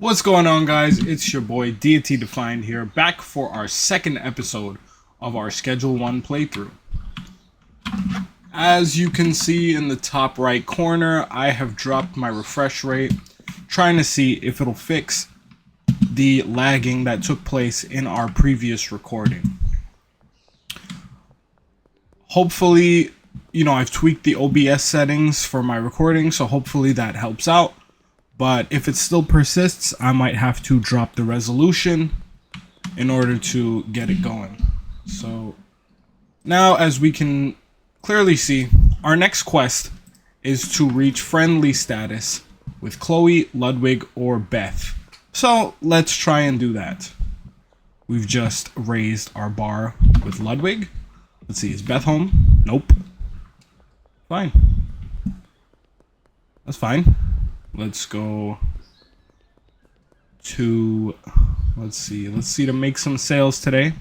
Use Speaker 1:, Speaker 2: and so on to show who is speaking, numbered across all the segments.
Speaker 1: What's going on, guys? It's your boy Deity Defined here, back for our second episode of our Schedule 1 playthrough. As you can see in the top right corner, I have dropped my refresh rate, trying to see if it'll fix the lagging that took place in our previous recording. Hopefully, I've tweaked the OBS settings for my recording, so hopefully that helps out. But if it still persists, I might have to drop the resolution in order to get it going. So now, as we can clearly see, our next quest is to reach friendly status with Chloe, Ludwig, or Beth. So let's try and do that. We've just raised our bar with Ludwig. Let's see, is Beth home? Nope. Fine. That's fine. Let's go to, let's see to make some sales today.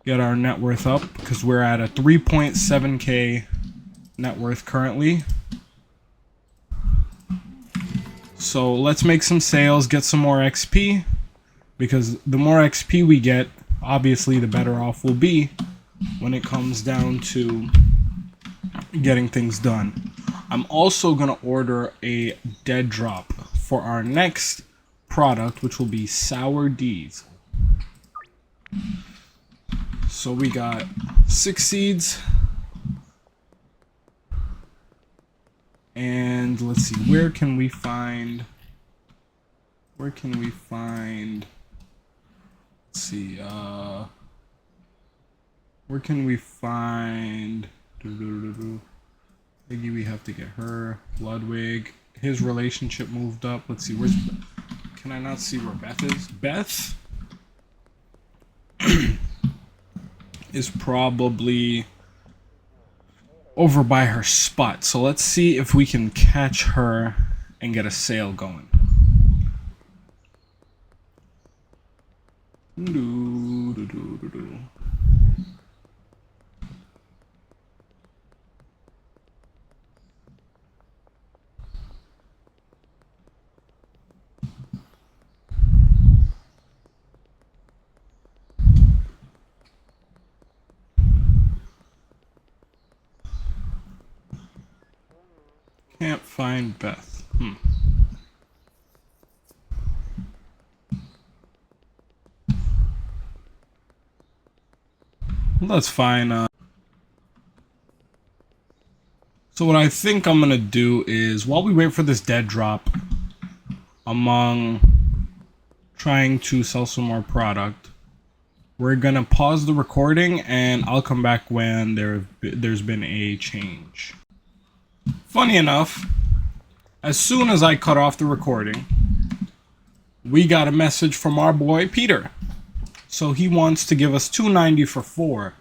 Speaker 1: Get our net worth up, because we're at a 3.7k net worth currently. So let's make some sales, get some more XP, because the more XP we get, obviously the better off we'll be when it comes down to getting things done. I'm also going to order a dead drop for our next product, which will be Sour D's. So we got 6 seeds. And let's see, where can we find, let's see, where can we find, maybe we have to get her, Ludwig, his relationship moved up. Let's see, where's, can I not see where Beth is? Beth is probably over by her spot. So let's see if we can catch her and get a sale going. Can't find Beth. Well, that's fine. So what I think I'm gonna do is, while we wait for this dead drop, among trying to sell some more product, we're gonna pause the recording and I'll come back when there's been a change. Funny enough, as soon as I cut off the recording, we got a message from our boy Peter. So he wants to give us 290 for 4.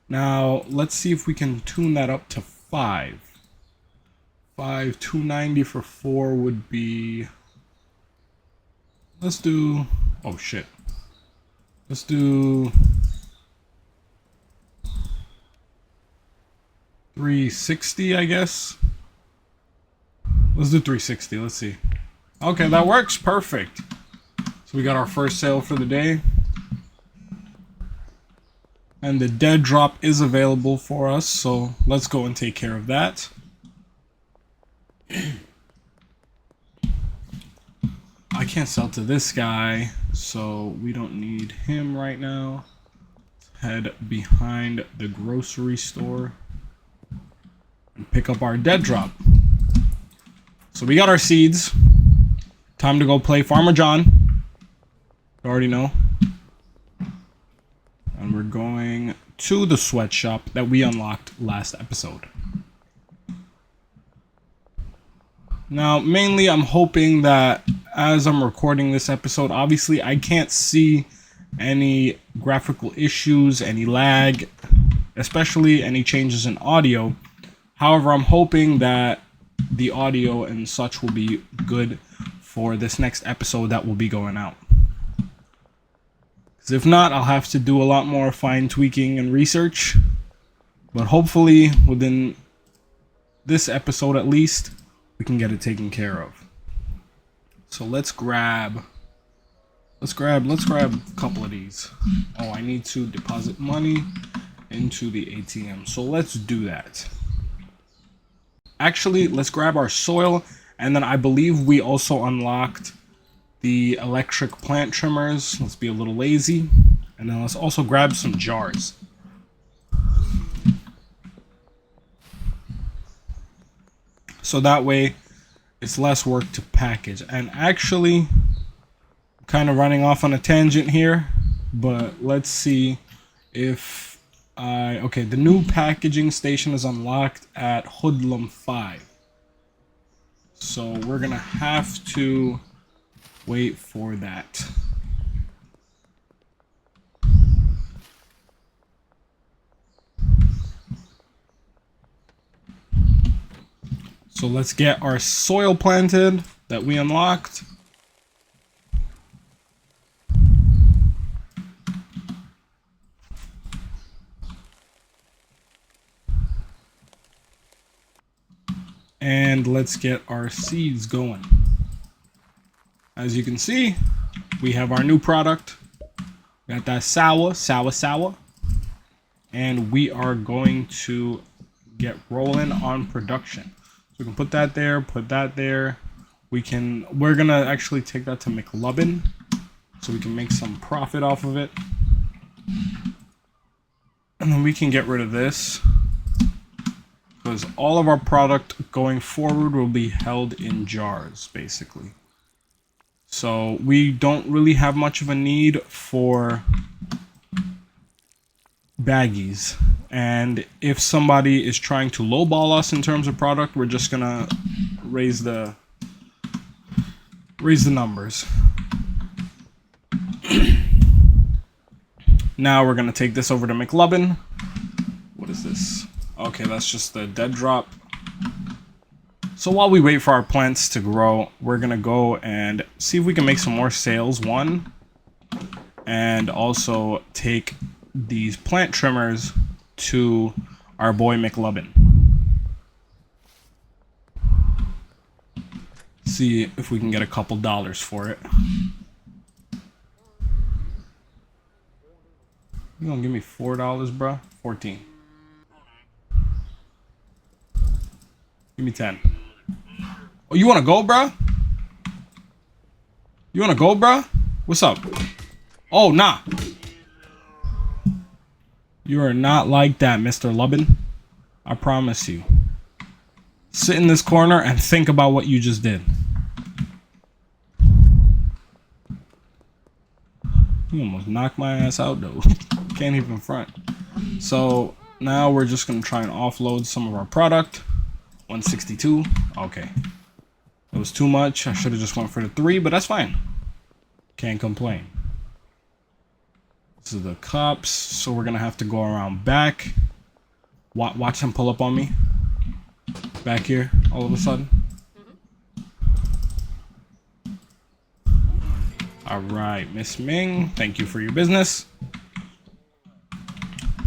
Speaker 1: Now, let's see if we can tune that up to 5. 290 for 4 would be, let's do, oh shit. Let's do 360, I guess. Let's do 360. Let's see. Okay, that works. Perfect. So we got our first sale for the day. And the dead drop is available for us. So let's go and take care of that. I can't sell to this guy, so we don't need him right now. Let's head behind the grocery store and pick up our dead drop. So we got our seeds. Time to go play Farmer John. You already know. And we're going to the sweatshop that we unlocked last episode. Now, mainly I'm hoping that as I'm recording this episode, obviously I can't see any graphical issues, any lag, especially any changes in audio. However, I'm hoping that the audio and such will be good for this next episode that will be going out. Because if not, I'll have to do a lot more fine tweaking and research. But hopefully within this episode at least, we can get it taken care of. So let's grab Let's grab a couple of these. Oh, I need to deposit money into the ATM. So let's do that. Actually, let's grab our soil, and then I believe we also unlocked the electric plant trimmers. Let's be a little lazy. And then let's also grab some jars. So that way it's less work to package. And actually, I'm kind of running off on a tangent here, but let's see if okay, the new packaging station is unlocked at Hoodlum 5. So we're gonna have to wait for that. So let's get our soil planted that we unlocked. And let's get our seeds going. As you can see, we have our new product. We got that sour. And we are going to get rolling on production. So we can put that there. We're gonna actually take that to McLovin so we can make some profit off of it. And then we can get rid of this, because all of our product going forward will be held in jars, basically. So we don't really have much of a need for baggies. And if somebody is trying to lowball us in terms of product, we're just gonna raise the numbers. Now we're gonna take this over to McLovin. What is this? Okay, that's just the dead drop. So while we wait for our plants to grow, we're gonna go and see if we can make some more sales, one, and also take these plant trimmers to our boy McLovin. See if we can get a couple dollars for it. You gonna give me $4, bro? 14. Give me 10. Oh, you wanna go, bro? You wanna go, bro? What's up? Oh, nah. You are not like that, Mr. Lubbin. I promise you. Sit in this corner and think about what you just did. You almost knocked my ass out, though. Can't even front. So now we're just gonna try and offload some of our product. 162. Okay. It was too much. I should have just went for the 3, but that's fine. Can't complain. This is the cops, so we're gonna have to go around back. Watch him pull up on me. Back here, all of a sudden. Alright, Miss Ming, thank you for your business.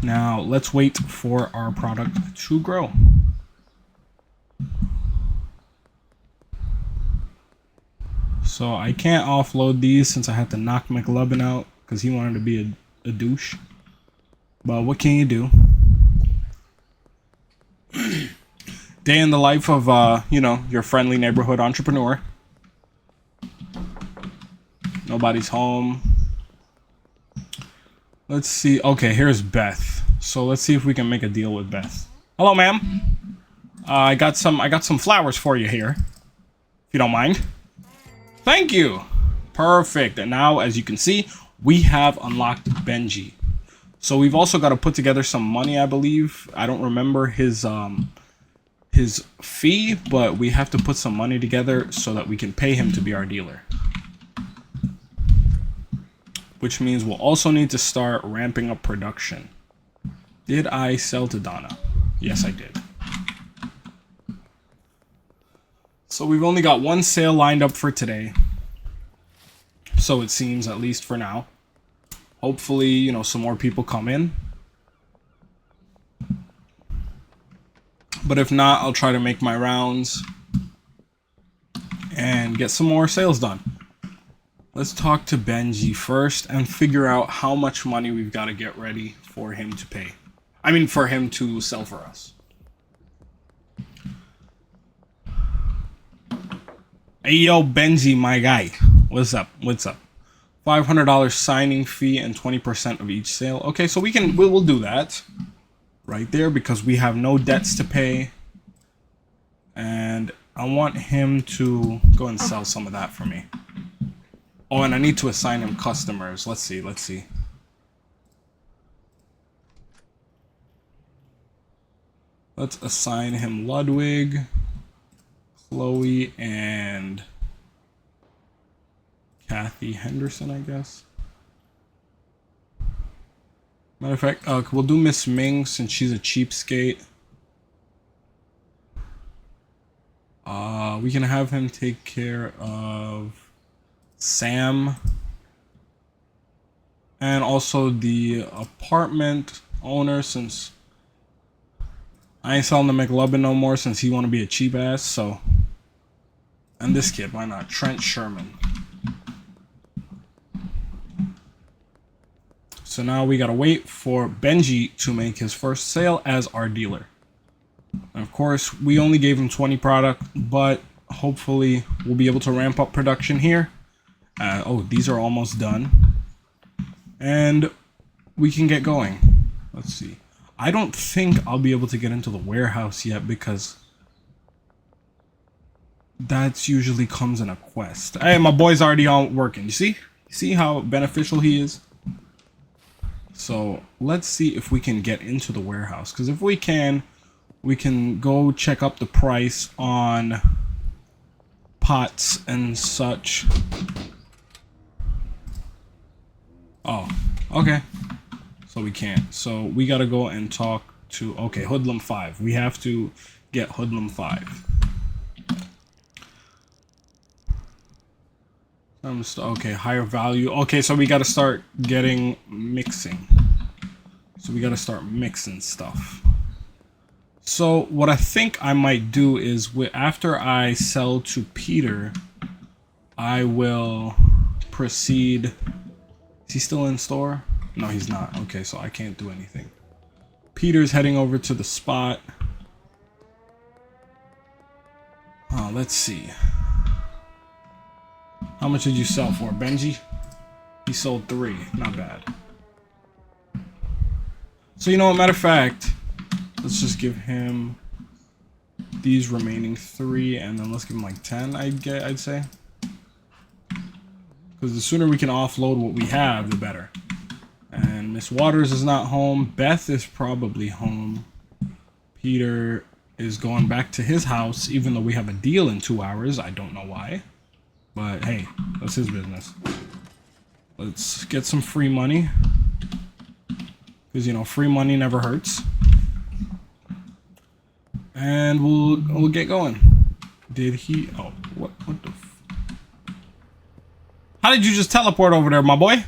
Speaker 1: Now, let's wait for our product to grow. So I can't offload these since I had to knock McLovin out because he wanted to be a douche. But what can you do? Day in the life of, you know, your friendly neighborhood entrepreneur. Nobody's home. Let's see. Okay, here's Beth. So let's see if we can make a deal with Beth. Hello, ma'am. I got some flowers for you here, if you don't mind. Thank you. Perfect. And now, as you can see, we have unlocked Benji. So we've also got to put together some money, I believe. I don't remember his fee, but we have to put some money together so that we can pay him to be our dealer. Which means we'll also need to start ramping up production. Did I sell to Donna? Yes, I did. So we've only got one sale lined up for today. So it seems, at least for now. Hopefully, you know, some more people come in. But if not, I'll try to make my rounds and get some more sales done. Let's talk to Benji first and figure out how much money we've got to get ready for him to pay. I mean, for him to sell for us. Hey, yo, Benji, my guy. What's up? What's up? $500 signing fee and 20% of each sale. Okay, so we'll do that right there because we have no debts to pay. And I want him to go and sell some of that for me. Oh, and I need to assign him customers. Let's see. Let's assign him Ludwig, Chloe, and Kathy Henderson, I guess. Matter of fact, we'll do Miss Ming since she's a cheapskate. We can have him take care of Sam and also the apartment owner, since I ain't selling the McLovin no more since he want to be a cheap ass. So, and this kid, why not? Trent Sherman. So now we gotta wait for Benji to make his first sale as our dealer. And of course, we only gave him 20 product, but hopefully we'll be able to ramp up production here. Oh, these are almost done. And we can get going. Let's see. I don't think I'll be able to get into the warehouse yet because that's usually comes in a quest. Hey, my boy's already on working. You see? You see how beneficial he is? So let's see if we can get into the warehouse. Because if we can go check up the price on pots and such. Oh, okay. So we can't. So we gotta go and talk to, okay, Hoodlum 5. We have to get Hoodlum 5. Okay, higher value. Okay, so we gotta start getting mixing. So we gotta start mixing stuff. So what I think I might do is after I sell to Peter, I will proceed. Is he still in store? No, he's not. Okay, so I can't do anything. Peter's heading over to the spot. Oh, let's see. How much did you sell for, Benji? He sold 3. Not bad. So, you know what? Matter of fact, let's just give him these remaining 3, and then let's give him like 10, I'd say. Because the sooner we can offload what we have, the better. And Miss Waters is not home. Beth is probably home. Peter is going back to his house, even though we have a deal in 2 hours. I don't know why. But hey, that's his business. Let's get some free money. Because, you know, free money never hurts. And we'll get going. Did he? Oh, what the How did you just teleport over there, my boy?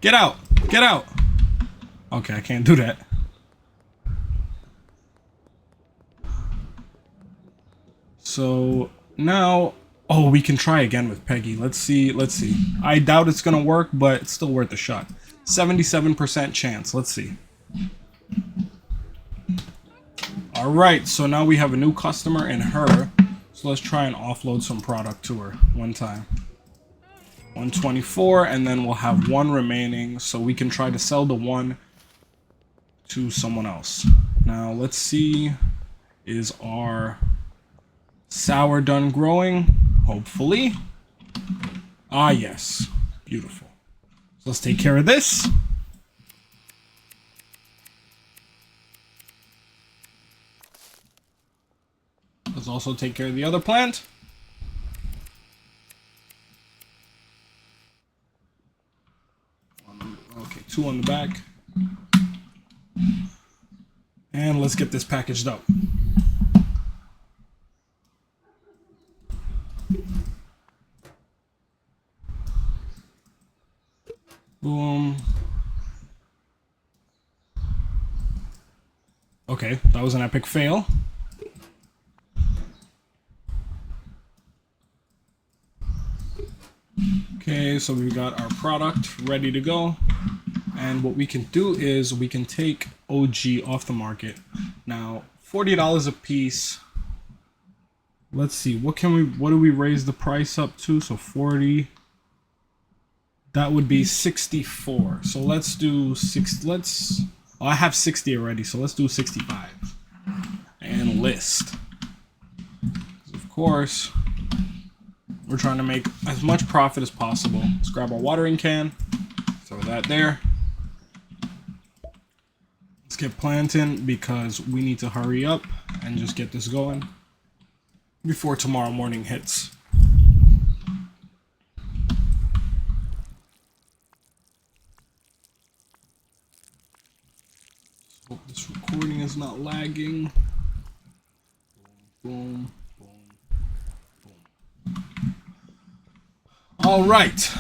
Speaker 1: Get out. Get out. Okay, I can't do that. So now, oh, we can try again with Peggy. Let's see. I doubt it's gonna work, but it's still worth a shot. 77% chance. Let's see. All right, so now we have a new customer and her. So let's try and offload some product to her one time. 124, and then we'll have 1 remaining, so we can try to sell the 1 to someone else. Now let's see, is our sour done growing? Hopefully. Ah, yes. Beautiful. So let's take care of this. Let's also take care of the other plant. Okay, 2 on the back. And let's get this packaged up. Boom. Okay, that was an epic fail. Okay, so we got our product ready to go. And what we can do is we can take OG off the market. Now, $40 a piece. Let's see, what do we raise the price up to? So 40. That would be 64. So let's do oh, I have 60 already, so let's do 65. And list. Of course, we're trying to make as much profit as possible. Let's grab our watering can, throw that there. Let's get planting because we need to hurry up and just get this going before tomorrow morning hits. Hope this recording is not lagging. Boom, boom, boom, boom. All right.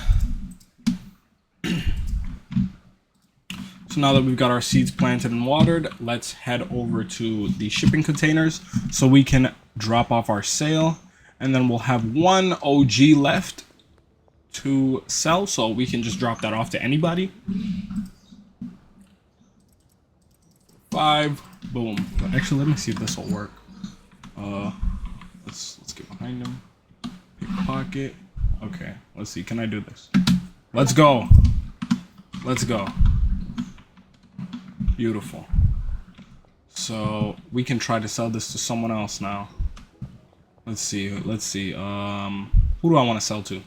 Speaker 1: So now that we've got our seeds planted and watered, let's head over to the shipping containers so we can drop off our sale. And then we'll have one OG left to sell, so we can just drop that off to anybody. 5, boom. Actually, let me see if this will work. Let's get behind him. Pickpocket. Okay, let's see. Can I do this? Let's go. Let's go. Beautiful. So we can try to sell this to someone else now. Let's see. Let's see. Who do I want to sell to?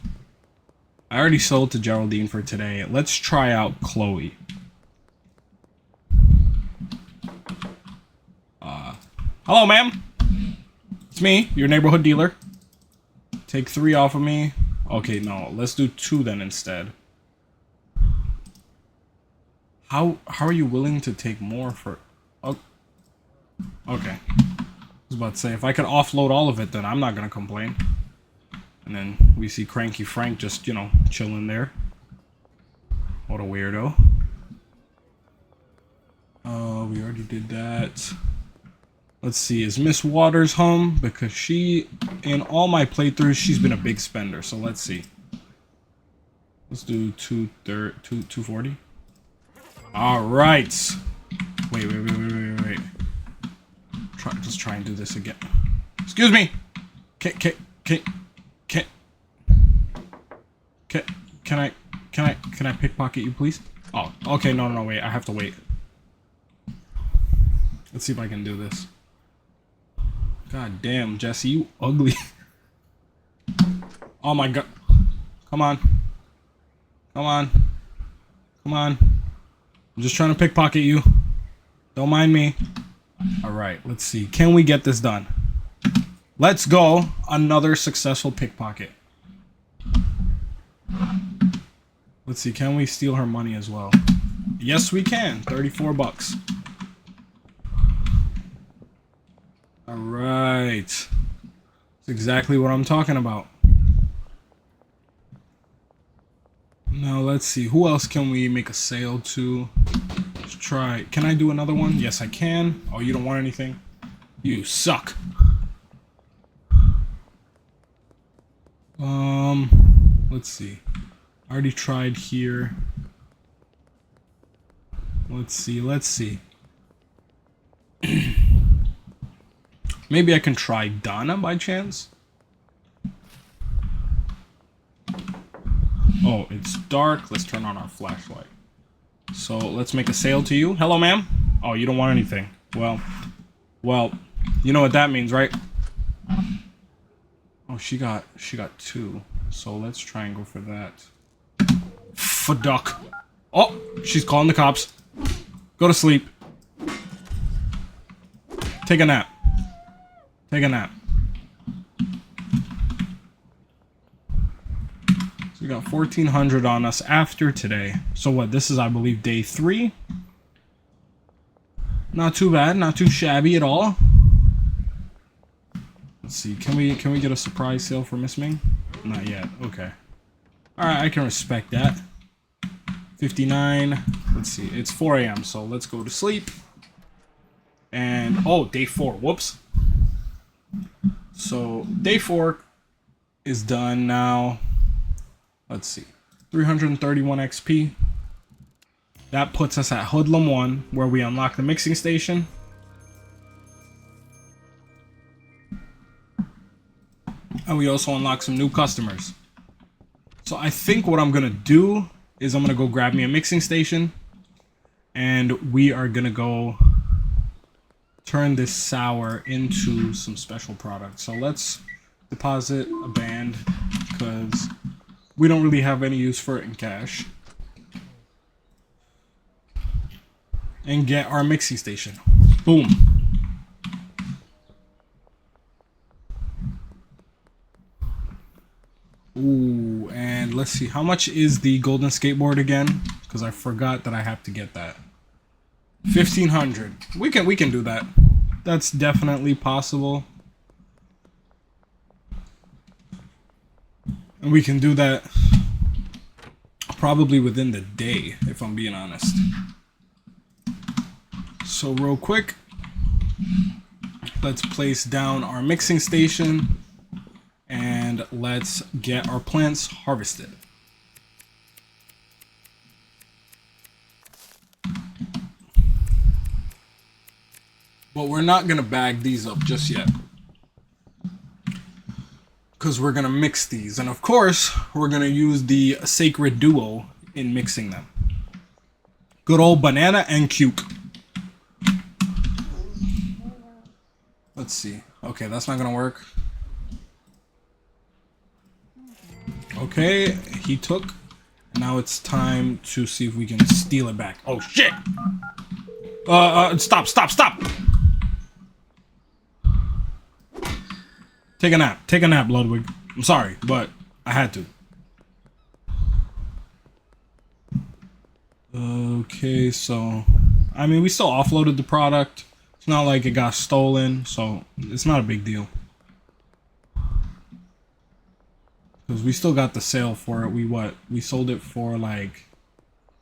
Speaker 1: I already sold to Geraldine for today. Let's try out Chloe. Hello, ma'am. It's me, your neighborhood dealer. Take 3 off of me. Okay, no. Let's do 2 then instead. How are you willing to take more for... Oh, okay. I was about to say, if I could offload all of it, then I'm not going to complain. And then we see Cranky Frank just, you know, chilling there. What a weirdo. We already did that. Let's see, is Miss Waters home? Because she, in all my playthroughs, she's been a big spender. So let's see. Let's do 240. All right. Wait. Let's try and do this again. Excuse me. Can I pickpocket you, please? Oh, okay. No. Wait. I have to wait. Let's see if I can do this. God damn, Jesse, you ugly. Oh my god. Come on. I'm just trying to pickpocket you. Don't mind me. Alright, let's see. Can we get this done? Let's go. Another successful pickpocket. Let's see. Can we steal her money as well? Yes, we can. 34 bucks. Alright. That's exactly what I'm talking about. Now, let's see. Who else can we make a sale to? Let's try. Can I do another one? Yes, I can. Oh, you don't want anything? You suck. Let's see. I already tried here. Let's see. Maybe I can try Donna by chance? Oh, it's dark. Let's turn on our flashlight. So let's make a sale to you. Hello, ma'am. Oh, you don't want anything. Well, you know what that means, right? Oh, she got 2. So let's try and go for that. Fuck. Oh, she's calling the cops. Go to sleep. Take a nap. So we got 1,400 on us after today. So what? This is, I believe, day 3. Not too bad. Not too shabby at all. Let's see. Can we get a surprise sale for Miss Ming? Not yet. Okay. All right. I can respect that. 59. Let's see. It's 4 a.m. So let's go to sleep. And oh, day 4. Whoops. So day 4 is done now. Let's see. 331 XP. That puts us at Hoodlum 1, where we unlock the mixing station. And we also unlock some new customers. So I think what I'm going to do is I'm going to go grab me a mixing station. And we are going to go turn this sour into some special products. So let's deposit a band because we don't really have any use for it in cash. And get our mixing station. Boom. Ooh, and let's see, how much is the golden skateboard again? Because I forgot that I have to get that. 1,500. We can do that. That's definitely possible. And we can do that probably within the day, if I'm being honest. So real quick, let's place down our mixing station. And let's get our plants harvested. But we're not going to bag these up just yet, because we're going to mix these. And of course, we're going to use the sacred duo in mixing them. Good old banana and cuke. Let's see. Okay, that's not going to work. Okay, he took. Now it's time to see if we can steal it back. Oh shit! Stop! Take a nap, Ludwig. I'm sorry, but I had to. Okay, so I mean, we still offloaded the product. It's not like it got stolen, so it's not a big deal. Because we still got the sale for it. We sold it for like,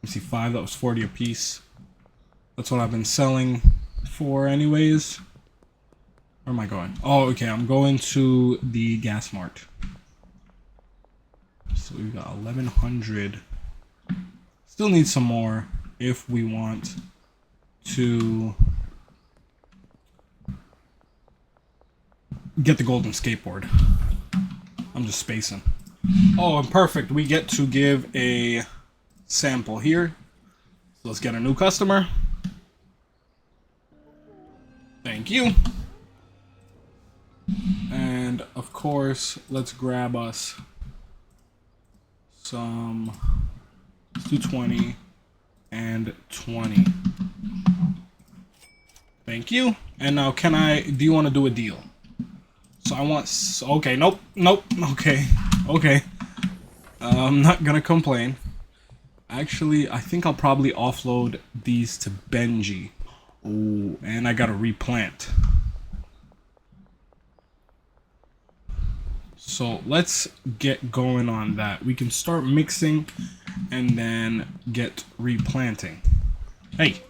Speaker 1: let me see, 5. That was 40 a piece. That's what I've been selling for anyways. Where am I going? Oh, okay. I'm going to the gas mart. So we've got 1,100. Still need some more if we want to get the golden skateboard. I'm just spacing. Oh, and perfect. We get to give a sample here. So let's get a new customer. Thank you. And of course, let's grab us some. Let's do 20 and 20. Thank you. And now do you want to do a deal? So I want, okay, nope, okay. I'm not gonna complain. Actually, I think I'll probably offload these to Benji. Ooh, and I gotta replant. So let's get going on that. We can start mixing and then get replanting. Hey.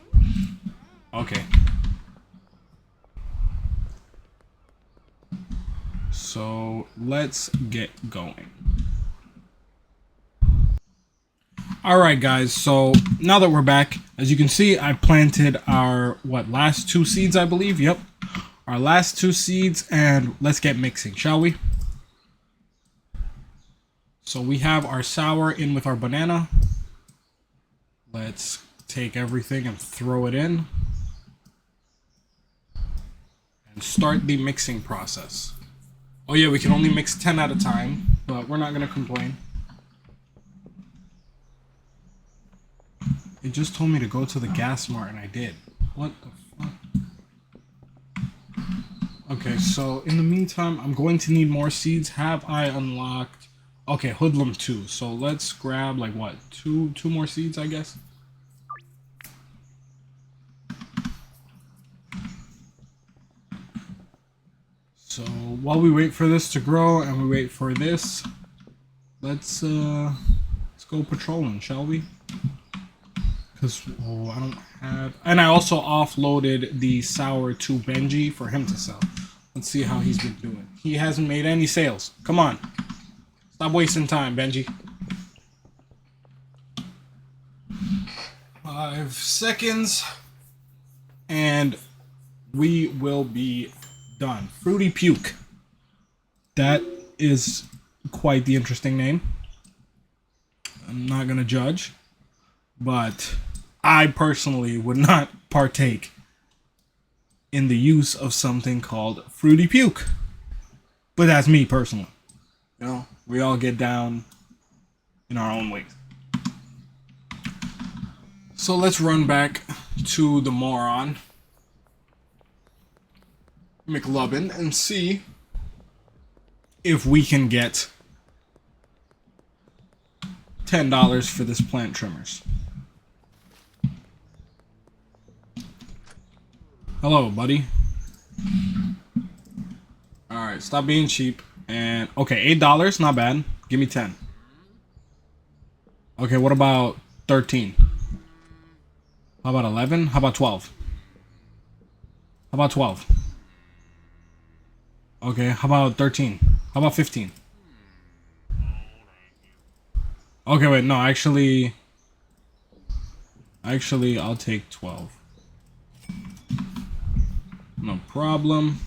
Speaker 1: Okay. So let's get going. Alright guys, so now that we're back, as you can see, I planted our, last 2 seeds, I believe? Yep. Our last 2 seeds, and let's get mixing, shall we? So we have our sour in with our banana. Let's take everything and throw it in. And start the mixing process. Oh yeah, we can only mix 10 at a time, but we're not gonna complain. It just told me to go to the gas mart and I did. What the fuck? Okay, so in the meantime, I'm going to need more seeds. Have I unlocked? Okay, Hoodlum 2. So let's grab like what? Two more seeds, I guess. So while we wait for this to grow and we wait for this, let's go patrolling, shall we? Because I don't have, and I also offloaded the sour to Benji for him to sell. Let's see how he's been doing. He hasn't made any sales. Come on, stop wasting time, Benji. 5 seconds and we will be done. Fruity Puke. That is quite the interesting name. I'm not gonna judge, but I personally would not partake in the use of something called Fruity Puke. But that's me personally. You know, we all get down in our own ways. So let's run back to the moron McLubbin and see if we can get $10 for this plant trimmers. Hello, buddy. Alright, stop being cheap. And okay, $8, not bad. Give me 10. Okay, what about 13? How about 11? How about 12? How about 12? Okay, how about 13? How about 15? Okay, wait, no, actually, I'll take 12. No problem.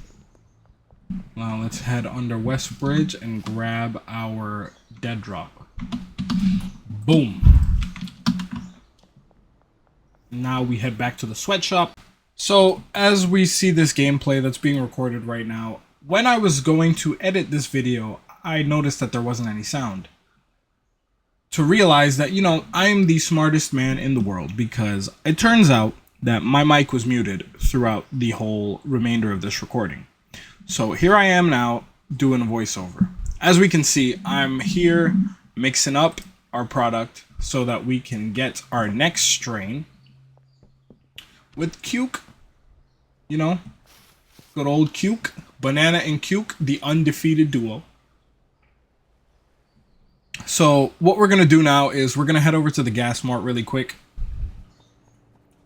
Speaker 1: Now let's head under West Bridge and grab our dead drop. Boom. Now we head back to the sweatshop. So as we see this gameplay that's being recorded right now, when I was going to edit this video, I noticed that there wasn't any sound. To realize that, you know, I'm the smartest man in the world, because it turns out that my mic was muted throughout the whole remainder of this recording. So here I am now doing a voiceover. As we can see, I'm here mixing up our product so that we can get our next strain with Cuke. You know, good old Cuke. Banana and Cuke, the undefeated duo. So what we're going to do now is we're going to head over to the gas mart really quick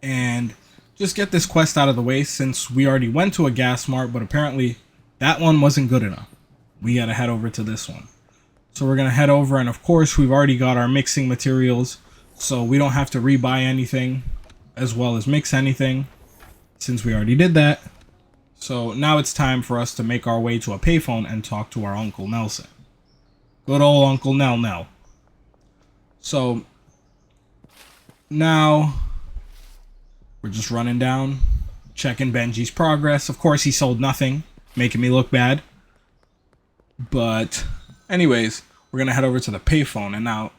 Speaker 1: and just get this quest out of the way, since we already went to a gas mart, but apparently that one wasn't good enough. We got to head over to this one. So we're going to head over, and of course we've already got our mixing materials, so we don't have to rebuy anything as well as mix anything, since we already did that. So now it's time for us to make our way to a payphone and talk to our Uncle Nelson. Good old Uncle Nell. So now we're just running down, checking Benji's progress. Of course, he sold nothing, making me look bad. But anyways, we're going to head over to the payphone. And now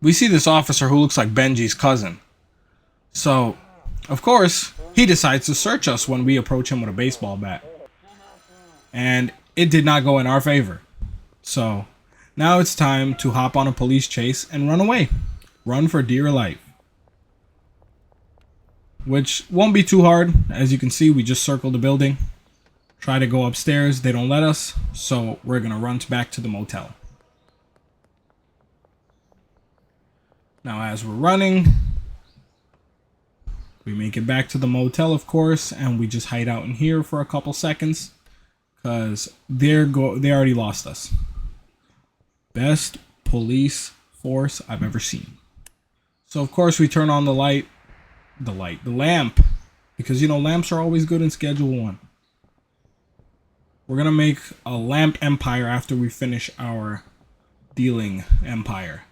Speaker 1: we see this officer who looks like Benji's cousin. So, of course, he decides to search us when we approach him with a baseball bat. And it did not go in our favor. So now it's time to hop on a police chase and run away. Run for dear life. Which won't be too hard. As you can see, we just circled the building. Try to go upstairs. They don't let us. So we're going to run back to the motel. Now as we're running, we make it back to the motel, of course. And we just hide out in here for a couple seconds, because they already lost us. Best police force I've ever seen. So of course we turn on the lamp, because you know lamps are always good in Schedule 1. We're gonna make a lamp empire after we finish our dealing empire.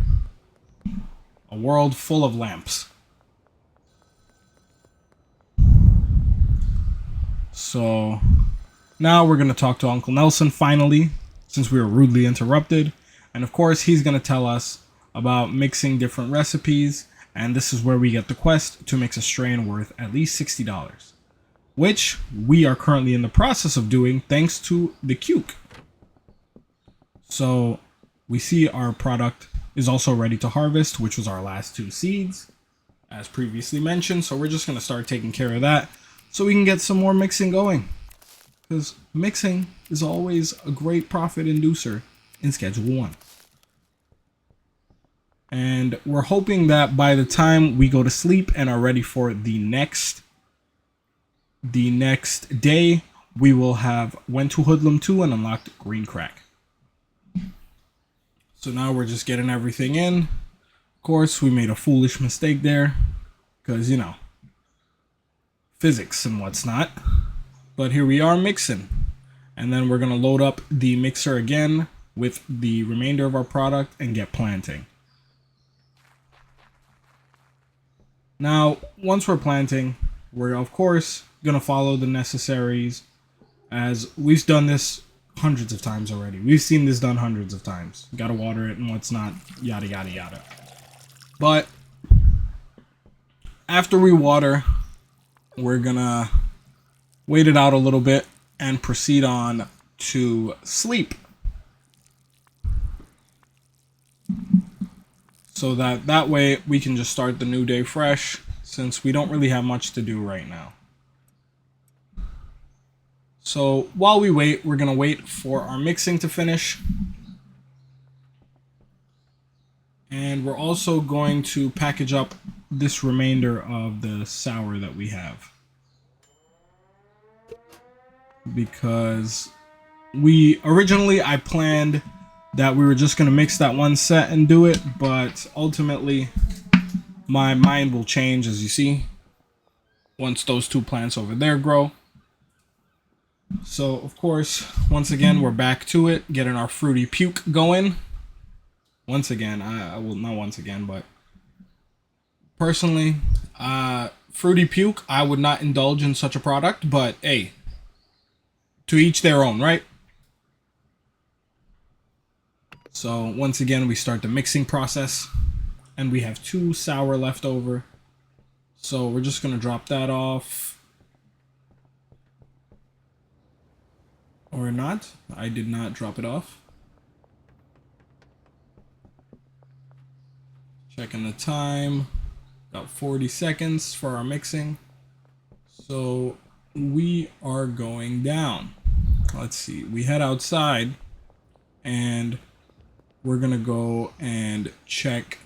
Speaker 1: A world full of lamps. So now we're gonna talk to Uncle Nelson finally, since we were rudely interrupted. And of course, he's going to tell us about mixing different recipes. And this is where we get the quest to mix a strain worth at least $60. Which we are currently in the process of doing thanks to the Cuke. So we see our product is also ready to harvest, which was our last 2 seeds, as previously mentioned. So we're just going to start taking care of that so we can get some more mixing going. Because mixing is always a great profit inducer in Schedule 1. And we're hoping that by the time we go to sleep and are ready for the next day, we will have went to Hoodlum 2 and unlocked Green Crack. So now we're just getting everything in. Of course, we made a foolish mistake there. because, you know, physics and what's not. But here we are mixing. And then we're going to load up the mixer again with the remainder of our product and get planting. Now, once we're planting, we're of course going to follow the necessaries, as we've done this hundreds of times already. We've seen this done hundreds of times. You got to water it and what's not, yada, yada, yada. But after we water, we're going to wait it out a little bit and proceed on to sleep. So that way we can just start the new day fresh, since we don't really have much to do right now. So while we wait, we're going to wait for our mixing to finish. And we're also going to package up this remainder of the sour that we have, because originally I planned that we were just going to mix that one set and do it, but ultimately my mind will change, as you see, once those two plants over there grow. So of course, once again, we're back to it, getting our fruity puke going. Once again, I will not once again, but personally, fruity puke, I would not indulge in such a product, but hey, to each their own, right? So once again, we start the mixing process, and we have 2 sour left over. So we're just going to drop that off. Or not. I did not drop it off. Checking the time. About 40 seconds for our mixing. So we are going down. Let's see. We head outside, and we're going to go and check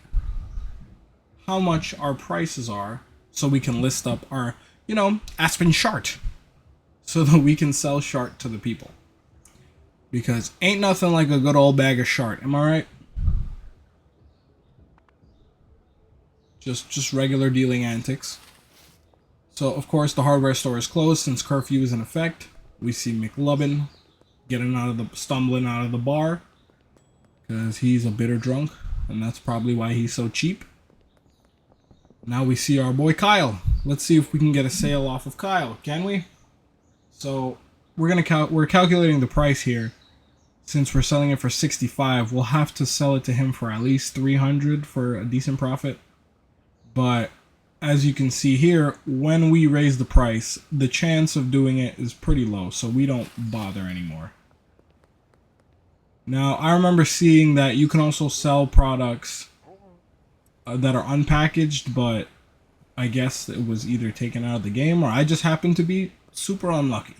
Speaker 1: how much our prices are, so we can list up our, you know, Aspen Shart, so that we can sell Shart to the people. Because ain't nothing like a good old bag of Shart, am I right? Just regular dealing antics. So of course the hardware store is closed since curfew is in effect. We see McLubbin stumbling out of the bar, because he's a bitter drunk, and that's probably why he's so cheap. Now we see our boy Kyle. Let's see if we can get a sale off of Kyle, can we? So we're calculating the price here. Since we're selling it for 65, we'll have to sell it to him for at least 300 for a decent profit. But as you can see here, when we raise the price, the chance of doing it is pretty low, so we don't bother anymore. Now, I remember seeing that you can also sell products that are unpackaged, but I guess it was either taken out of the game, or I just happened to be super unlucky.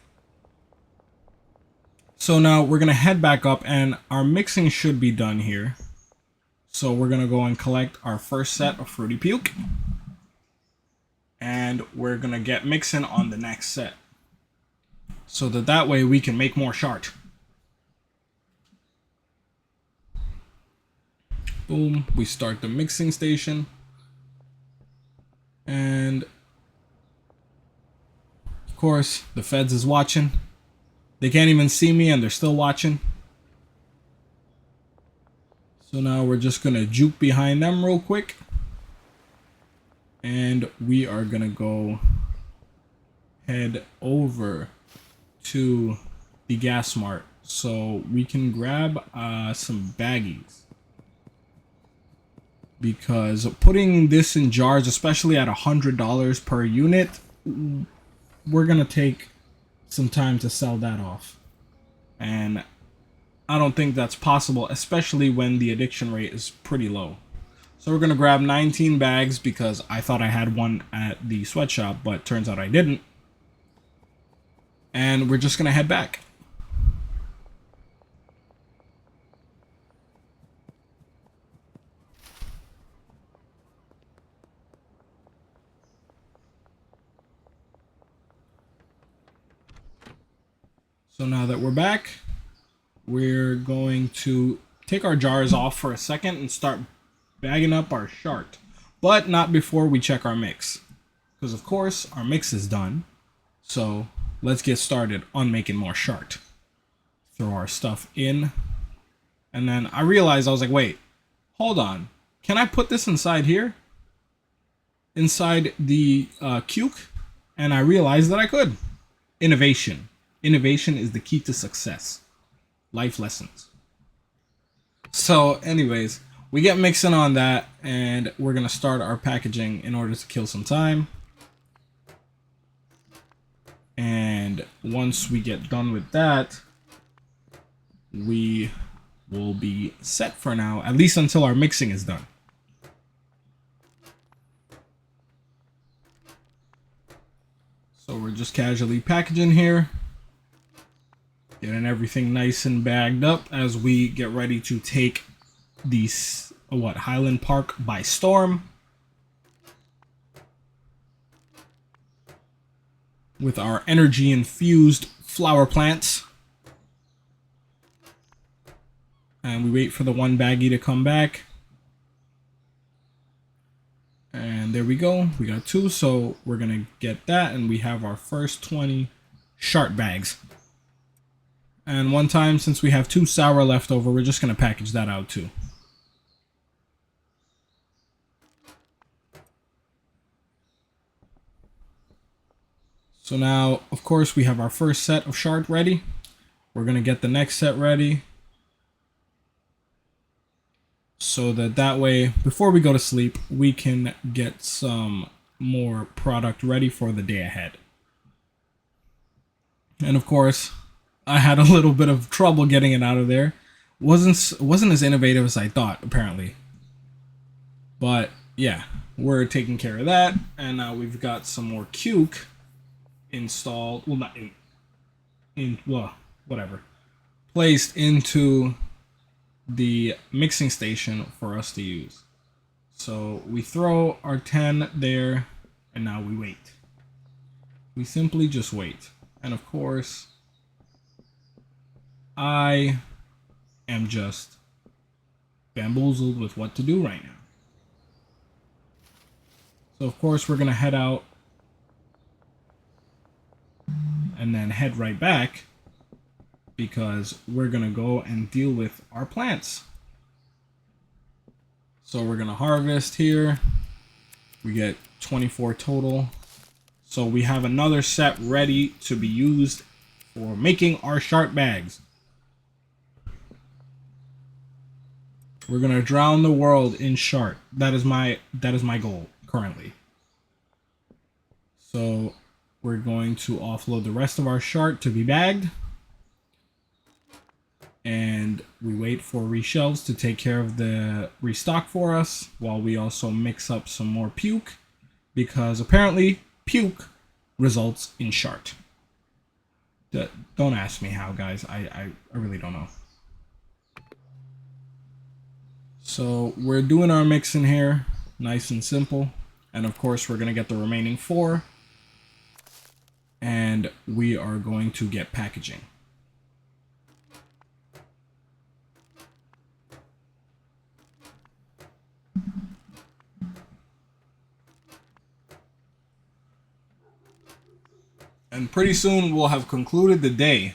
Speaker 1: So now we're going to head back up, and our mixing should be done here. So we're going to go and collect our first set of Fruity Puke, and we're going to get mixing on the next set, so that way we can make more Shart. Boom, we start the mixing station, and of course the feds is watching. They can't even see me and they're still watching. So now we're just gonna juke behind them real quick, and we are gonna go head over to the gas mart so we can grab some baggies. Because putting this in jars, especially at $100 per unit, we're gonna take some time to sell that off, and I don't think that's possible, especially when the addiction rate is pretty low. So we're gonna grab 19 bags, because I thought I had one at the sweatshop, but turns out I didn't, and we're just gonna head back. So now that we're back, we're going to take our jars off for a second and start bagging up our Shart, but not before we check our mix. because of course our mix is done. So let's get started on making more Shart. Throw our stuff in, and then I realized, I was like, wait, hold on, can I put this inside here? Inside the Cuke? And I realized that I could. Innovation. Innovation is the key to success. Life lessons. So anyways, we get mixing on that, and we're gonna start our packaging in order to kill some time. And once we get done with that, we will be set for now, at least until our mixing is done. So we're just casually packaging here, getting everything nice and bagged up as we get ready to take these Highland Park by storm with our energy infused flower plants. And we wait for the one baggie to come back. And there we go. We got 2, so we're gonna get that, and we have our first 20 Shart bags. And one time, since we have 2 sour left over, we're just gonna package that out too. So now, of course, we have our first set of Shart ready. We're gonna get the next set ready, so that way, before we go to sleep, we can get some more product ready for the day ahead. And of course, I had a little bit of trouble getting it out of there. Wasn't as innovative as I thought, apparently. But yeah, we're taking care of that, and now we've got some more Cuke installed. Well, not well, whatever. Placed into the mixing station for us to use. So we throw our 10 there, and now we wait. We simply just wait. And of course, I am just bamboozled with what to do right now. So of course we're gonna head out and then head right back, because we're gonna go and deal with our plants. So we're gonna harvest here. We get 24 total. So we have another set ready to be used for making our Shart bags. We're gonna drown the world in Shart. That is my goal currently. So we're going to offload the rest of our Shart to be bagged. And we wait for reshelves to take care of the restock for us, while we also mix up some more puke, because apparently puke results in Shart. Don't ask me how, guys. I really don't know. So we're doing our mixing here, nice and simple. And of course, we're going to get the remaining 4. And we are going to get packaging. And pretty soon we'll have concluded the day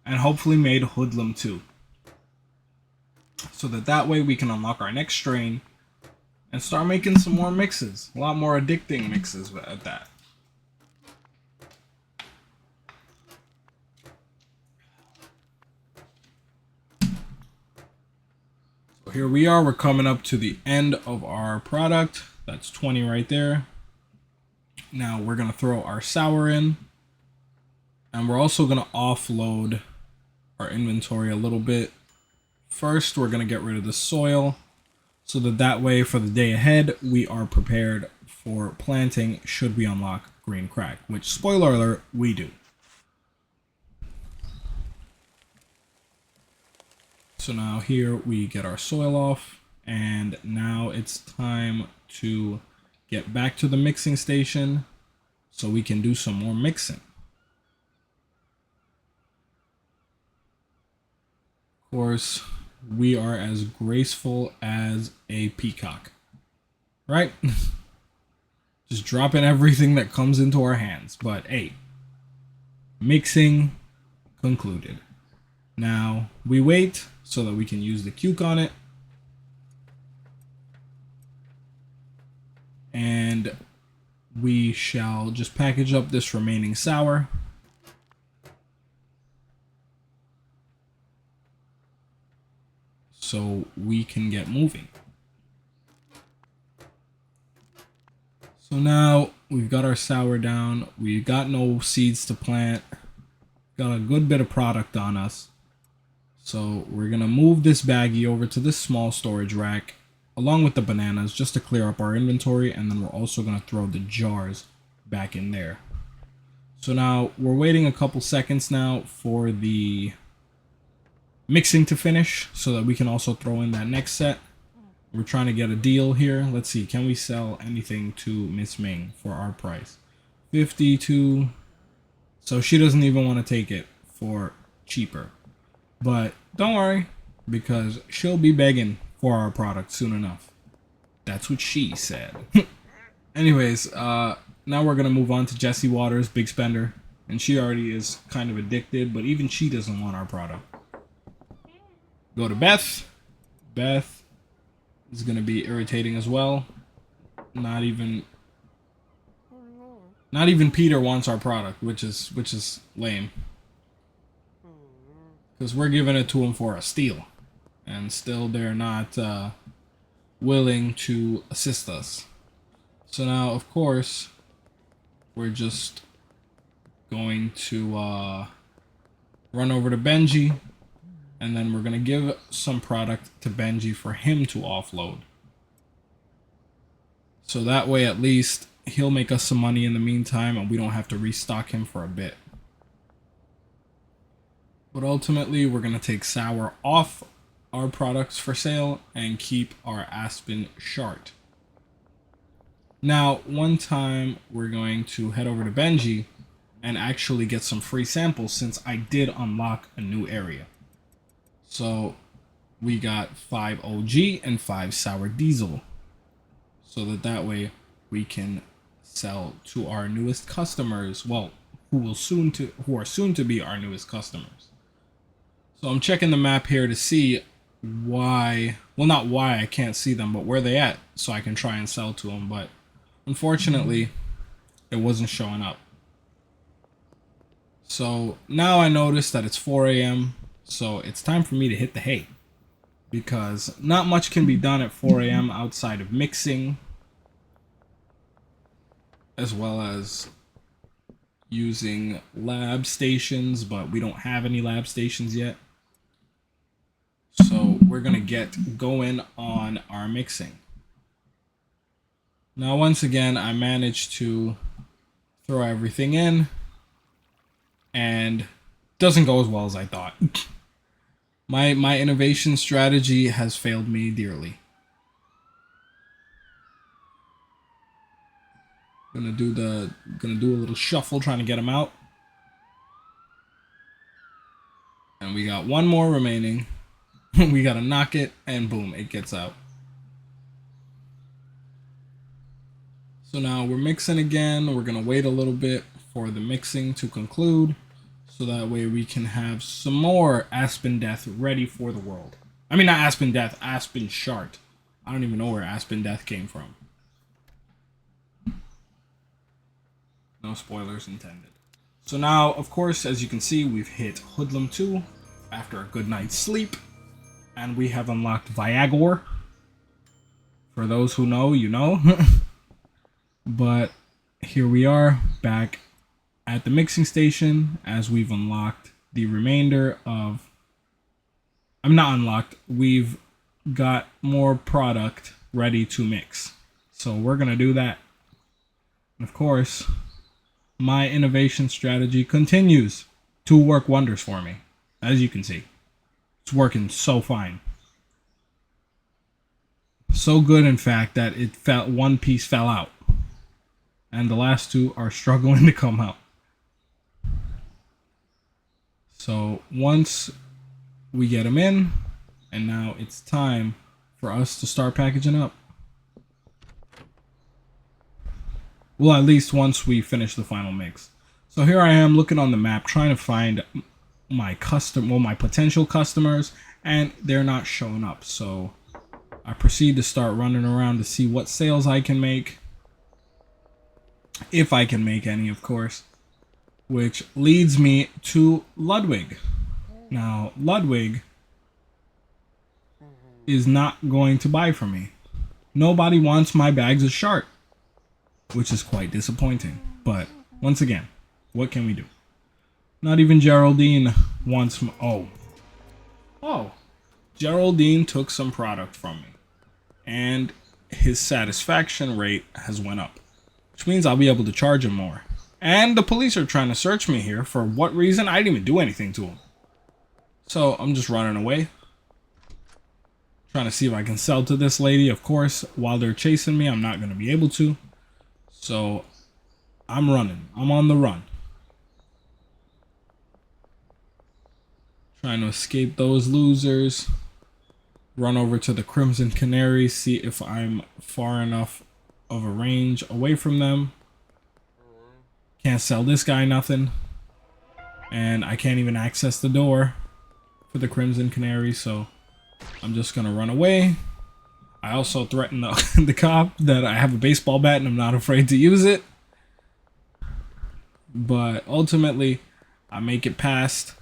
Speaker 1: and hopefully made Hoodlum 2. So that way we can unlock our next strain and start making some more mixes. A lot more addicting mixes at that. So here we are. We're coming up to the end of our product. That's 20 right there. Now we're going to throw our sour in, and we're also going to offload our inventory a little bit. First, we're going to get rid of the soil, so that way for the day ahead, we are prepared for planting should we unlock green crack, which, spoiler alert, we do. So now here we get our soil off, and now it's time to get back to the mixing station so we can do some more mixing. Of course, we are as graceful as a peacock, right? Just dropping everything that comes into our hands. But hey, mixing concluded. Now we wait so that we can use the cuke on it. And we shall just package up this remaining sour. So we can get moving. So now we've got our sour down. We've got no seeds to plant. Got a good bit of product on us. So we're going to move this baggie over to this small storage rack along with the bananas just to clear up our inventory. And then we're also going to throw the jars back in there. So now we're waiting a couple seconds now for the mixing to finish so that we can also throw in that next set. We're trying to get a deal here. Let's see, can we sell anything to Miss Ming for our price? 52. So she doesn't even want to take it for cheaper. But don't worry, because she'll be begging for our product soon enough. That's what she said. Anyways, now we're going to move on to Jessie Waters, big spender. And she already is kind of addicted, but even she doesn't want our product. Go to Beth. Beth is going to be irritating as well. Not even Peter wants our product, which is lame. Because we're giving it to him for a steal. And still they're not willing to assist us. So now, of course, we're just going to run over to Benji. And then we're going to give some product to Benji for him to offload. So that way, at least, he'll make us some money in the meantime and we don't have to restock him for a bit. But ultimately, we're going to take Sour off our products for sale and keep our Aspen Shart. Now, one time, we're going to head over to Benji and actually get some free samples since I did unlock a new area. So we got 5 OG and 5 Sour Diesel. So that way we can sell to our newest customers. Well, who are soon to be our newest customers. So I'm checking the map here to see why, well, not why I can't see them, but where they at so I can try and sell to them. But unfortunately, it wasn't showing up. So now I notice that it's 4 a.m. So it's time for me to hit the hay, because not much can be done at 4 a.m. outside of mixing, as well as using lab stations, but we don't have any lab stations yet. So we're going to get going on our mixing. Now, once again, I managed to throw everything in, and doesn't go as well as I thought. My innovation strategy has failed me dearly. Gonna do a little shuffle trying to get him out. And we got one more remaining. We gotta knock it and boom, it gets out. So now we're mixing again. We're gonna wait a little bit for the mixing to conclude, so that way we can have some more Aspen Death ready for the world. I mean, not Aspen Death, Aspen Shart. I don't even know where Aspen Death came from. No spoilers intended. So now, of course, as you can see, we've hit Hoodlum 2 after a good night's sleep. And we have unlocked Viagor. For those who know, you know. But here we are, back at the mixing station, as we've unlocked the remainder of... I'm not unlocked. We've got more product ready to mix. So we're going to do that. And of course, my innovation strategy continues to work wonders for me. As you can see, it's working so fine. So good, in fact, that one piece fell out. And the last two are struggling to come out. So once we get them in, and now it's time for us to start packaging up. Well, at least once we finish the final mix. So here I am looking on the map trying to find my my potential customers, and they're not showing up. So I proceed to start running around to see what sales I can make. If I can make any, of course. Which leads me to Ludwig. Now, Ludwig is not going to buy from me. Nobody wants my bags of Shart, which is quite disappointing. But once again, what can we do? Not even Geraldine wants Oh. Geraldine took some product from me, and his satisfaction rate has went up, which means I'll be able to charge him more. And the police are trying to search me here. For what reason? I didn't even do anything to them. So I'm just running away, trying to see if I can sell to this lady. Of course, while they're chasing me, I'm not going to be able to. So I'm running. I'm on the run, trying to escape those losers. Run over to the Crimson Canary, see if I'm far enough of a range away from them. Can't sell this guy nothing. And I can't even access the door for the Crimson Canary, so I'm just gonna run away. I also threaten the cop that I have a baseball bat and I'm not afraid to use it. But ultimately, I make it past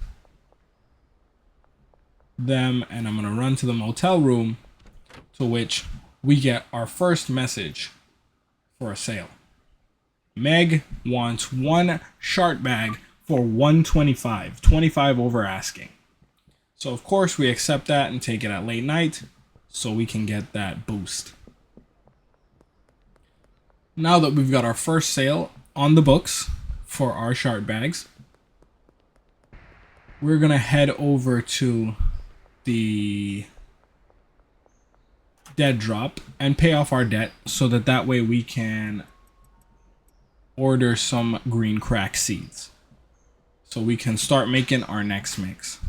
Speaker 1: them, and I'm gonna run to the motel room, to which we get our first message for a sale. Meg wants one Shart bag for $125, 25 over asking. So of course we accept that and take it at late night so we can get that boost. Now that we've got our first sale on the books for our Shart bags, we're gonna head over to the dead drop and pay off our debt so that way we can order some green crack seeds so we can start making our next mix.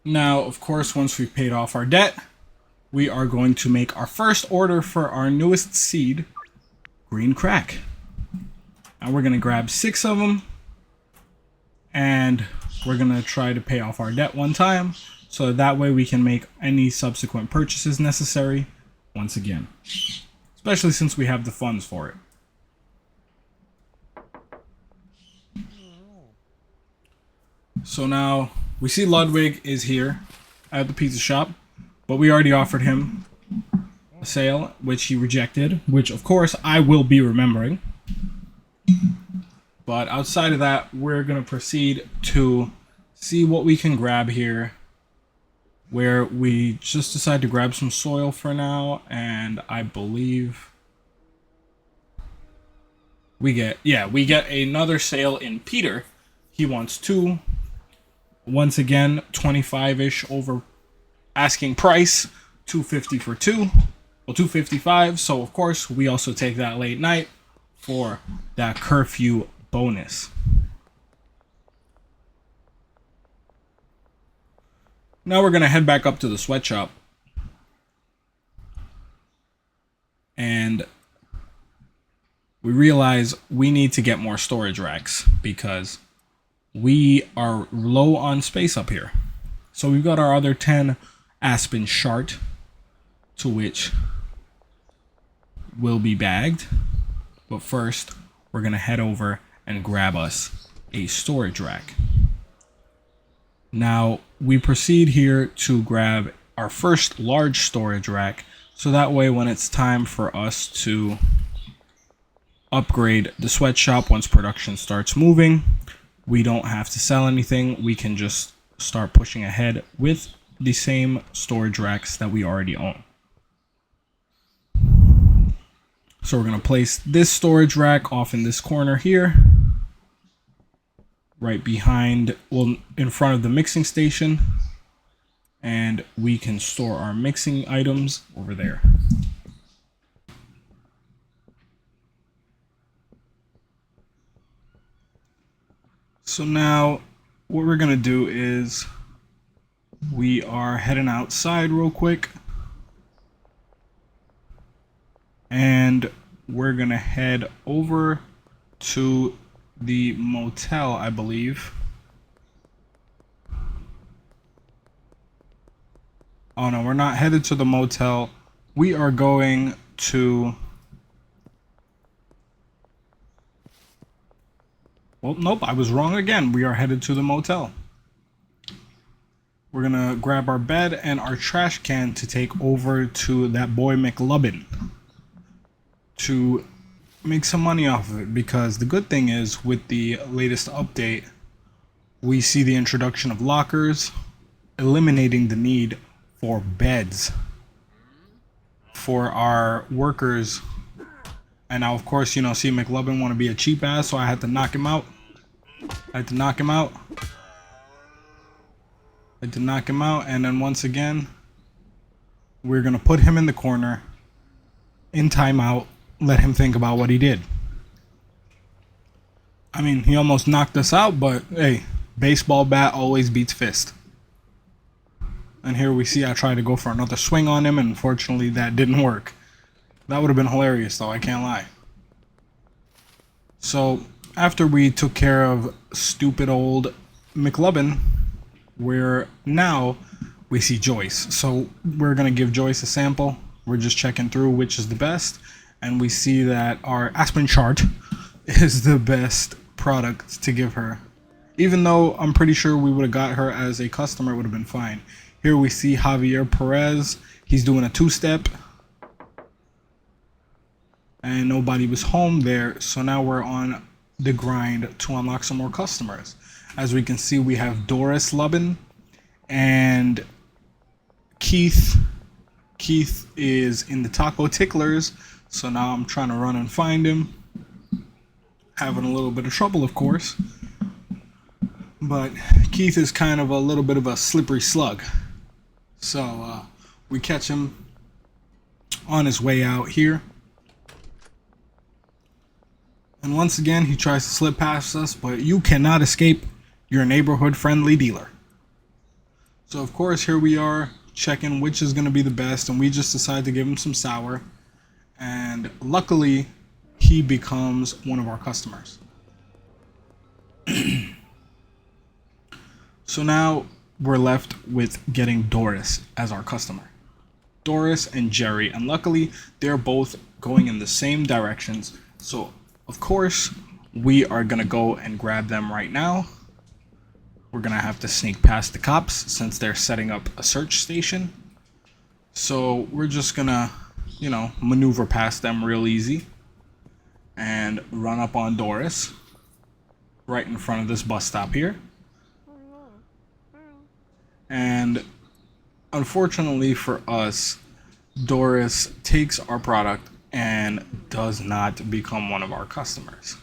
Speaker 1: Now, of course, once we've paid off our debt, we are going to make our first order for our newest seed, green crack. And we're going to grab 6 of them, and we're going to try to pay off our debt one time so that way we can make any subsequent purchases necessary once again, especially since we have the funds for it. So now we see Ludwig is here at the pizza shop, but we already offered him a sale, which he rejected, which of course I will be remembering. But outside of that, we're going to proceed to see what we can grab here, where we just decide to grab some soil for now, and I believe we get another sale in Peter. He wants 2. Once again, 25-ish over asking price, 250 for 2, well, 255. So of course we also take that late night for that curfew bonus. Now we're gonna head back up to the sweatshop, and we realize we need to get more storage racks because we are low on space up here. So we've got our other 10 Aspen Shart, to which will be bagged. But first, we're going to head over and grab us a storage rack. Now, we proceed here to grab our first large storage rack, so that way when it's time for us to upgrade the sweatshop once production starts moving, we don't have to sell anything. We can just start pushing ahead with the same storage racks that we already own. So we're going to place this storage rack off in this corner here, right behind, well, in front of the mixing station, and we can store our mixing items over there. So now what we're gonna do is we are heading outside real quick, and we're gonna head over to the motel, I believe. Oh no, we're not headed to the motel. We are going to... Well, nope, I was wrong again. We are headed to the motel. We're gonna grab our bed and our trash can to take over to that boy McLubbin to make some money off of it, because the good thing is with the latest update we see the introduction of lockers, eliminating the need for beds for our workers. And now of course, you know, see McLubbin want to be a cheap ass, so I had to knock him out. I had to knock him out, and then once again we're gonna put him in the corner in timeout, let him think about what he did. I mean, he almost knocked us out, but hey, baseball bat always beats fist. And here we see I tried to go for another swing on him, and unfortunately that didn't work. That would have been hilarious though, I can't lie. So after we took care of stupid old McLubbin, we see Joyce. So we're gonna give Joyce a sample. We're just checking through which is the best, and we see that our Aspen Shart is the best product to give her. Even though I'm pretty sure we would have got her as a customer, it would have been fine. Here we see Javier Perez. He's doing a two-step, and nobody was home there, so now we're on the grind to unlock some more customers. As we can see, we have Doris Lubbin and Keith. Keith is in the Taco Ticklers, so now I'm trying to run and find him. Having a little bit of trouble, of course, but Keith is kind of a little bit of a slippery slug. So we catch him on his way out here. And once again, he tries to slip past us, but you cannot escape your neighborhood friendly dealer. So of course, here we are checking which is going to be the best, and we just decide to give him some sour. And luckily, he becomes one of our customers. So now we're left with getting Doris as our customer. Doris and Jerry, and luckily they're both going in the same directions. So of course we are gonna go and grab them right now. We're gonna have to sneak past the cops since they're setting up a search station. So we're just gonna, you know, maneuver past them real easy and run up on Doris right in front of this bus stop here. And unfortunately for us, Doris takes our product and does not become one of our customers,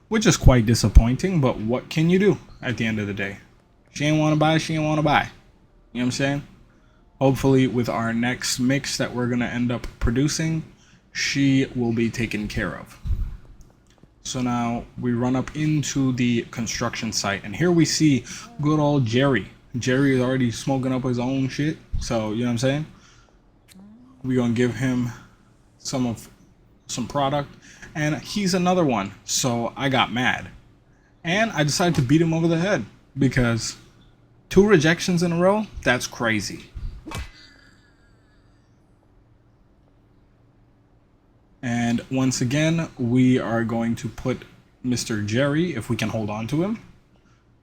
Speaker 1: which is quite disappointing, but what can you do at the end of the day? She ain't want to buy, she ain't want to buy. You know what I'm saying? Hopefully with our next mix that we're going to end up producing, she will be taken care of. So now we run up into the construction site, and here we see good old Jerry. Jerry is already smoking up his own shit, so you know what I'm saying? We're gonna give him some product, and he's another one. So I got mad, and I decided to beat him over the head, because 2 rejections in a row, that's crazy. And once again, we are going to put Mr. Jerry, if we can hold on to him,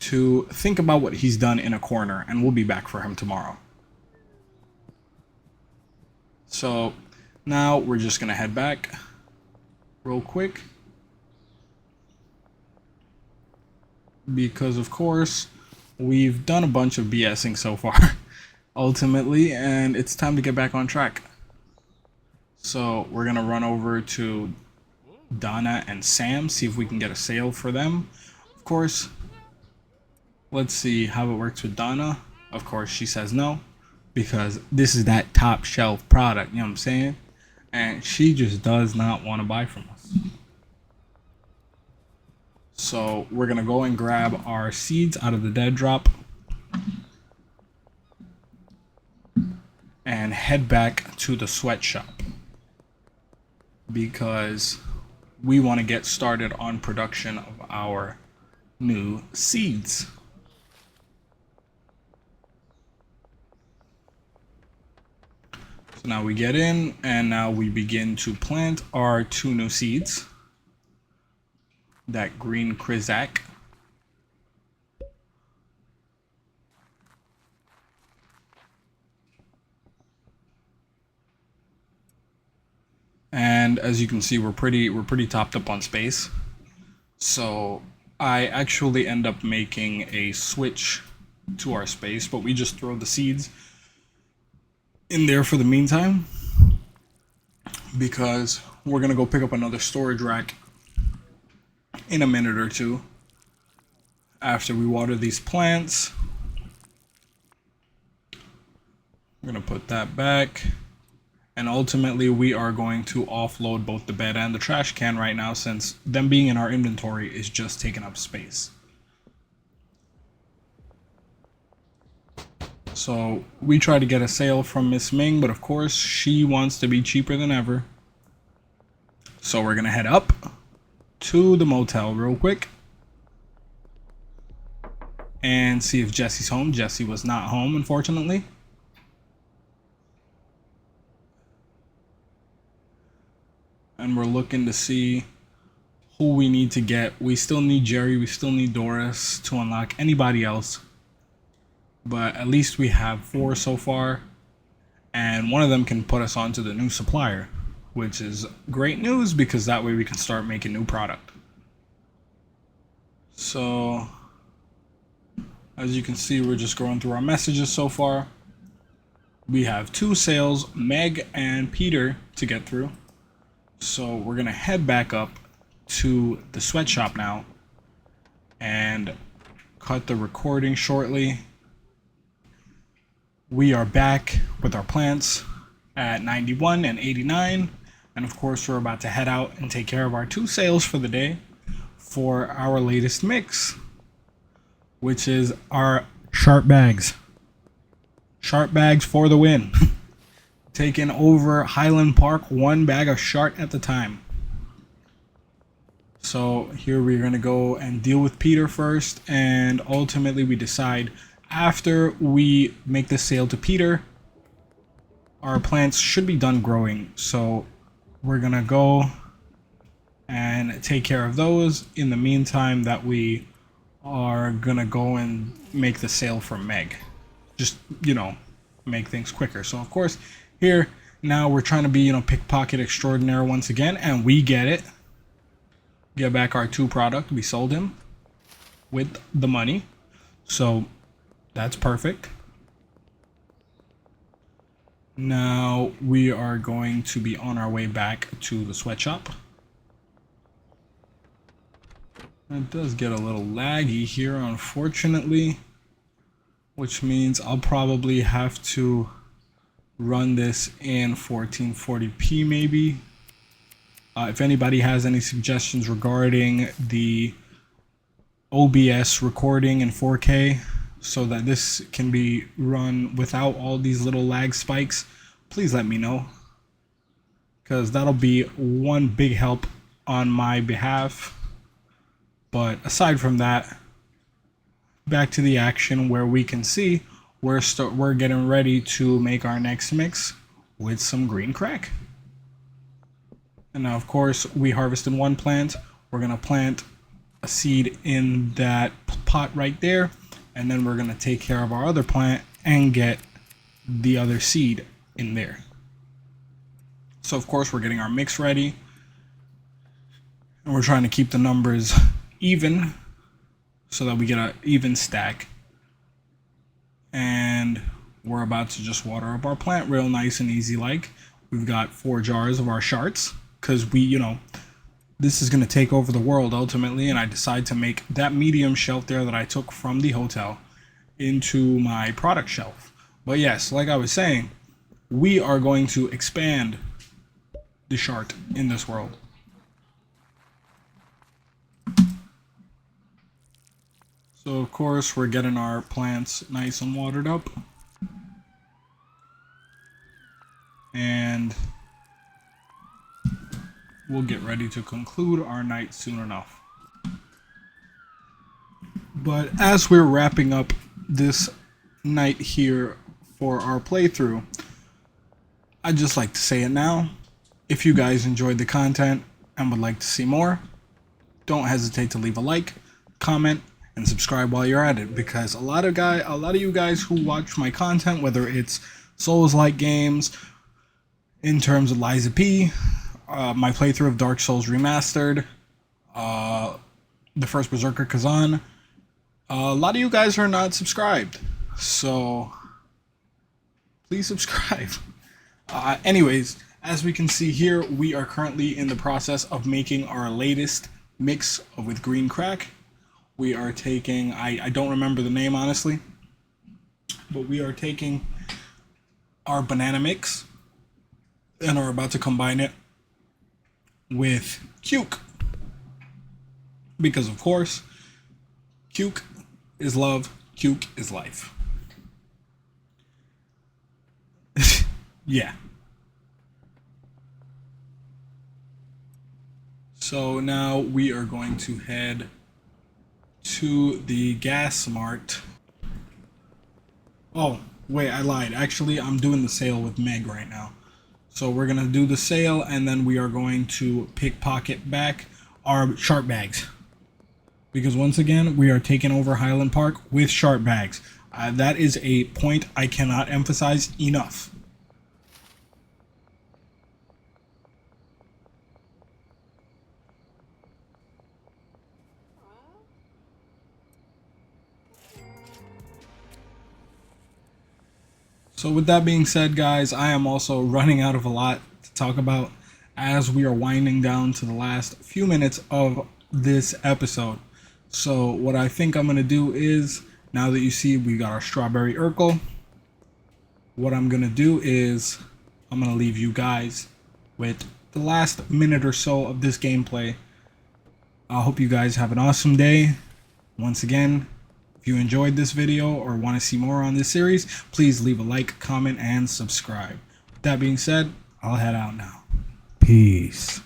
Speaker 1: to think about what he's done in a corner, and we'll be back for him tomorrow. So now we're just gonna head back real quick, because of course we've done a bunch of BSing so far ultimately, and it's time to get back on track. So we're gonna run over to Donna and Sam, see if we can get a sale for them. Of course, let's see how it works with Donna. Of course, she says no, because this is that top shelf product, you know what I'm saying? And she just does not want to buy from us. So we're gonna go and grab our seeds out of the dead drop and head back to the sweatshop. because we want to get started on production of our new seeds. So now we get in, and now we begin to plant our 2 new seeds. That green Krizak. And as you can see, we're pretty topped up on space. So I actually end up making a switch to our space, but we just throw the seeds in there for the meantime, because we're gonna go pick up another storage rack in a minute or two after we water these plants. We're gonna put that back. And ultimately, we are going to offload both the bed and the trash can right now, since them being in our inventory is just taking up space. So we try to get a sale from Miss Ming, but of course she wants to be cheaper than ever. So we're gonna head up to the motel real quick and see if Jesse's home. Jesse was not home, unfortunately. And we're looking to see who we need to get. We still need Jerry, we still need Doris to unlock anybody else. But at least we have 4 so far. And one of them can put us onto the new supplier, which is great news, because that way we can start making new product. So, as you can see, we're just going through our messages so far. We have 2 sales, Meg and Peter, to get through. So we're gonna head back up to the sweatshop now and cut the recording shortly. We are back with our plants at 91 and 89, and of course we're about to head out and take care of our 2 sales for the day for our latest mix, which is our Shart bags. Shart bags for the win. Taking over Highland Park, 1 bag of Shart at the time. So here we're going to go and deal with Peter first, and ultimately we decide after we make the sale to Peter, our plants should be done growing. So we're going to go and take care of those in the meantime that we are going to go and make the sale for Meg. Just, you know, make things quicker. So of course, here, now we're trying to be, you know, pickpocket extraordinaire once again, and we get it. Get back our 2 product. We sold him with the money. So that's perfect. Now we are going to be on our way back to the sweatshop. It does get a little laggy here, unfortunately, which means I'll probably have to run this in 1440p maybe. If anybody has any suggestions regarding the OBS recording in 4K so that this can be run without all these little lag spikes, please let me know, because that'll be one big help on my behalf. But aside from that, back to the action, where we can see we're getting ready to make our next mix with some green crack. And now of course we harvested 1 plant. We're gonna plant a seed in that pot right there, and then we're gonna take care of our other plant and get the other seed in there. So of course we're getting our mix ready, and we're trying to keep the numbers even so that we get an even stack. And we're about to just water up our plant real nice and easy like. We've got 4 jars of our Sharts, because we, you know, this is going to take over the world ultimately, and I decide to make that medium shelf there that I took from the hotel into my product shelf. But yes, like I was saying, we are going to expand the Shart in this world. So of course we're getting our plants nice and watered up. And we'll get ready to conclude our night soon enough. But as we're wrapping up this night here for our playthrough, I'd just like to say it now. If you guys enjoyed the content and would like to see more, don't hesitate to leave a like, comment, and subscribe while you're at it, because a lot of you guys who watch my content, whether it's Souls-like games, in terms of Liza P, my playthrough of Dark Souls Remastered, the first Berserker Kazan, a lot of you guys are not subscribed, so please subscribe. Anyways, as we can see here, we are currently in the process of making our latest mix with green crack. We are taking, I don't remember the name honestly, but we are taking our banana mix and are about to combine it with cuke. Because of course, cuke is love, cuke is life. Yeah. So now we are going to head to the gas mart. Oh, wait, I lied. Actually, I'm doing the sale with Meg right now. So we're going to do the sale, and then we are going to pickpocket back our Shart bags. Because once again, we are taking over Highland Park with Shart bags. That is a point I cannot emphasize enough. So with that being said, guys, I am also running out of a lot to talk about as we are winding down to the last few minutes of this episode. So what I think I'm going to do is, now that you see we got our strawberry Urkel, what I'm going to do is I'm going to leave you guys with the last minute or so of this gameplay. I hope you guys have an awesome day. Once again, if you enjoyed this video or want to see more on this series, please leave a like, comment, and subscribe. With that being said, I'll head out now. Peace.